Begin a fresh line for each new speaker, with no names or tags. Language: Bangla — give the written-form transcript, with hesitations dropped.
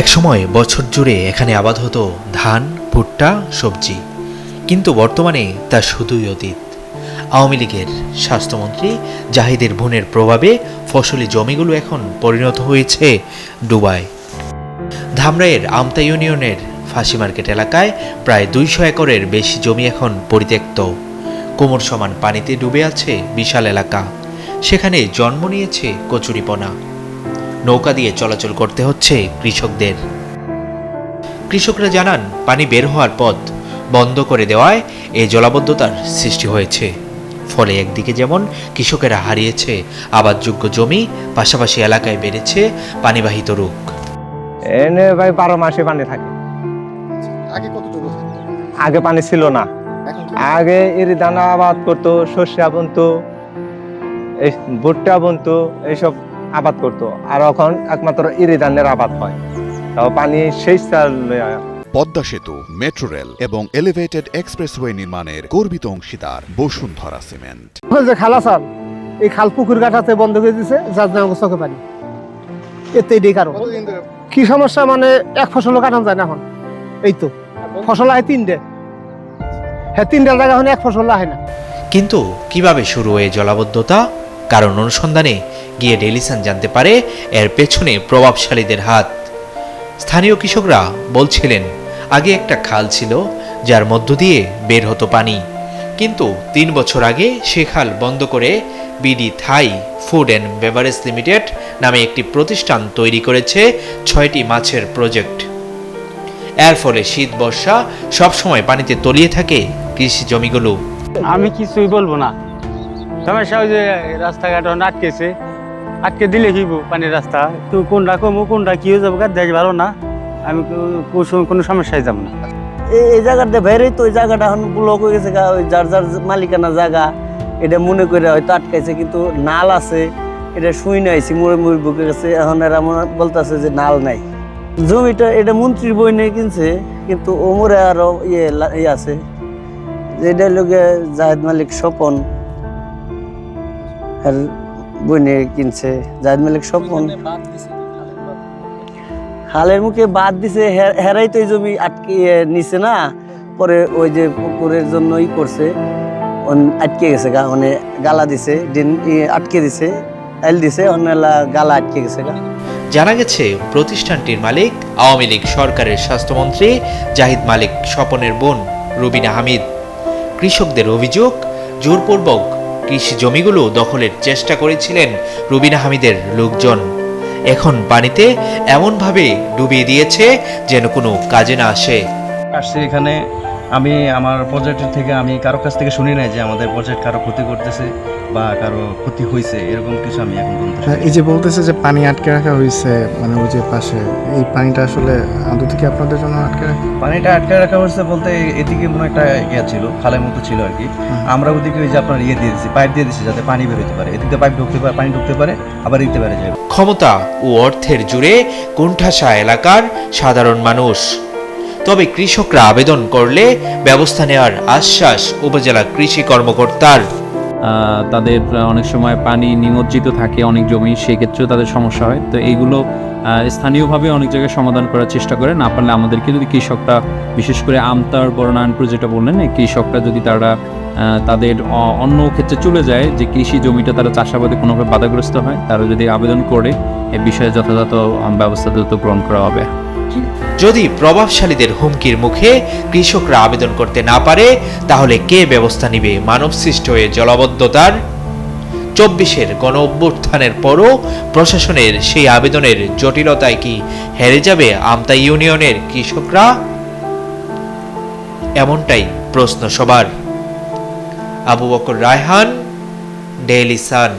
একসময় বছর জুড়ে এখানে আবাদ হতো ধান, ভুট্টা, সবজি, কিন্তু বর্তমানে তা শুধুই অতীত। আওয়ামী লীগের স্বাস্থ্যমন্ত্রী জাহিদের ভুনের প্রভাবে ফসলি জমিগুলো এখন পরিণত হয়েছে ডুবায়। ধামরাইয়ের আমতা ইউনিয়নের ফাঁসি মার্কেট এলাকায় প্রায় 200 একরের বেশি জমি এখন পরিত্যক্ত। কোমর সমান পানিতে ডুবে আছে বিশাল এলাকা। সেখানে জন্ম নিয়েছে কচুরিপনা। নৌকা দিয়ে চলাচল করতে হচ্ছে কৃষকদের। কৃষকরা জানান, পানি বের হওয়ার পথ বন্ধ করে দেওয়ায় এই জলাবদ্ধতার সৃষ্টি হয়েছে। ফলে একদিকে যেমন কৃষকেরা হারিয়েছে আবাদযোগ্য জমি, পাশাপাশি এলাকায় বেড়েছে পানিবাহিত রোগ।
এনে ভাই 12 মাসে পানি থাকে। আগে পানি ছিল না। আগে এরি দানা আবাদ করতো, শস্য বুনতো, ভুট্টা বুনতো, এইসব আবাদ করতো। আর এখন একমাত্র ইরি ধানের আবাদ হয়, তাও পানি সেই
পদ্মা সেতু, মেট্রো রেল এবং এলিভেটেড এক্সপ্রেসওয়ে নির্মাণের গর্বিত অংশীদার বসুন্ধরা সিমেন্ট।
যে খাল আছে, এই খাল পুকুর ঘাটাতে বন্ধ করে দিছে, যার জন্য চোখে পানি। এতেই কারণ কি সমস্যা, মানে এক ফসলও কাটানো যায় না এখন। এই তো ফসল হয় 3টে, হ্যাঁ 3টার জায়গা এখন এক ফসল হয় না।
কিন্তু কিভাবে শুরু হয়ে জলাবদ্ধতা? কারণ অনুসন্ধানে গিয়ে ডেলিসান জানতে পারে এর পেছনে প্রভাবশালীদের হাত। স্থানীয় কৃষকরা বলছিলেন, আগে একটা খাল ছিল যার মধ্য দিয়ে বের হতো পানি, কিন্তু 3 বছর আগে সে খাল বন্ধ করে BD Thai food and beverage limited নামে একটি প্রতিষ্ঠান তৈরি করেছে 6টি মাছের প্রজেক্ট। এর ফলে শীত বর্ষা সবসময় পানিতে তলিয়ে থাকে কৃষি জমিগুলো।
আমি কিছুই বলবো না, সমস্যা ওই যে রাস্তাঘাট আটকে দিলে কি পানির রাস্তা, তো কোনটা কমু কোনটা কি হয়ে যাবো দেখ ভালো না। আমি কোনো সমস্যায় যাবো না।
এই জায়গাটা বেরোই তো, ওই জায়গাটা এখন ব্লক হয়ে গেছে, ওই যার যার মালিকানা জায়গা এটা মনে করে হয়তো আটকাইছে, কিন্তু নাল আছে এটা শুই নাইছি, মুড়ে মুড়ে বুকে গেছে। এখন এরা বলতেছে যে নাল নাই। জমিটা এটা মন্ত্রীর বই নিয়ে কিনছে, কিন্তু ওমরে আরো ইয়ে আছে, যেটা লোকে জাহেদ মালিক স্বপন বই নিয়ে কিনছে। জাহেদ মালিক স্বপন হালের মুখে বাদ দিছে, হেরাই তো এই জমি আটকে নিছে না, পরে ওই যে পুকুরের জন্য ই করছে, আটকে গেছে গা, মানে গালা দিছে, আটকে দিছে, এল দিছে, গালা আটকে গেছে গা।
জানা গেছে প্রতিষ্ঠানটির মালিক আওয়ামী লীগ সরকারের স্বাস্থ্যমন্ত্রী জাহিদ মালিক স্বপনের বোন রুবিনা হামিদ। কৃষকদের অভিযোগ, জোরপূর্বক কৃষি জমিগুলো দখলের চেষ্টা করেছিলেন রুবিনা হামিদের লোকজন। এখন পানিতে এমনভাবে ডুবিয়ে দিয়েছে যেন কোনো কাজে না আসে।
আসছে এখানে, আমি আমার প্রজেক্টের থেকে আমি কারো কাছ থেকে শুনি নাই যে আমাদের প্রজেক্ট কারো ক্ষতি করতেছে বা কারো ক্ষতি হয়েছে, এরকম কিছু আমি এখন বলতে।
এই যে বলতেছে যে পানি আটকে রাখা হয়েছে, মানে ওই যে পাশে, এই পানিটা আসলে আদৌ থেকে আপনাদের জন্য আটকে রাখা?
পানিটা আটকে রাখা হয়েছে বলতে এদিকে মনে একটা ইয়ে ছিল, খালের মতো ছিল আর কি। আমরা ওদিকে ওই যে আপনার ইয়ে দিয়ে দিচ্ছি, পাইপ দিয়ে দিচ্ছি যাতে পানি বের হতে পারে, এদিকে পাইপ ঢুকতে পারে, পানি ঢুকতে পারে, আবার দিতে পারে যায়।
ক্ষমতা ও অর্থের জুড়ে কোণঠাসা এলাকার সাধারণ মানুষ। তবে কৃষকরা আবেদন করলে ব্যবস্থা নেওয়ার আশ্বাস উপজেলা কৃষি কর্মকর্তার।
তাদের অনেক সময় পানি নিমজ্জিত থাকে অনেক জমি, সেক্ষেত্রেও তাদের সমস্যা হয়। তো এইগুলো স্থানীয়ভাবে অনেক জায়গায় সমাধান করার চেষ্টা করে, না পারলে আমাদেরকে যদি কৃষকরা, বিশেষ করে আমতার বড়নারায়ণপুর যেটা বললেন, এই কৃষকরা যদি তারা তাদের অন্য ক্ষেত্রে চলে যায়, যে কৃষি জমিটা তারা চাষাবাদে কোনোভাবে বাধাগ্রস্ত হয়, তারা যদি আবেদন করে এ বিষয়ে যথাযথ ব্যবস্থা দ্রুত গ্রহণ করা হবে।
যদি প্রভাবশালীদের হুমকির মুখে কৃষকরা আবেদন করতে না পারে, তাহলে কে ব্যবস্থা নিবে মানবসৃষ্ট হয়ে জলাবদ্ধতার? 24-এর গণ অভ্যুত্থানের পরও প্রশাসনের সেই আবেদনের জটিলতায় কি হেরে যাবে আমতা ইউনিয়নের কৃষকরা? এমনটাই প্রশ্ন সবার। Abu Bakr Raihan, Daily Sun.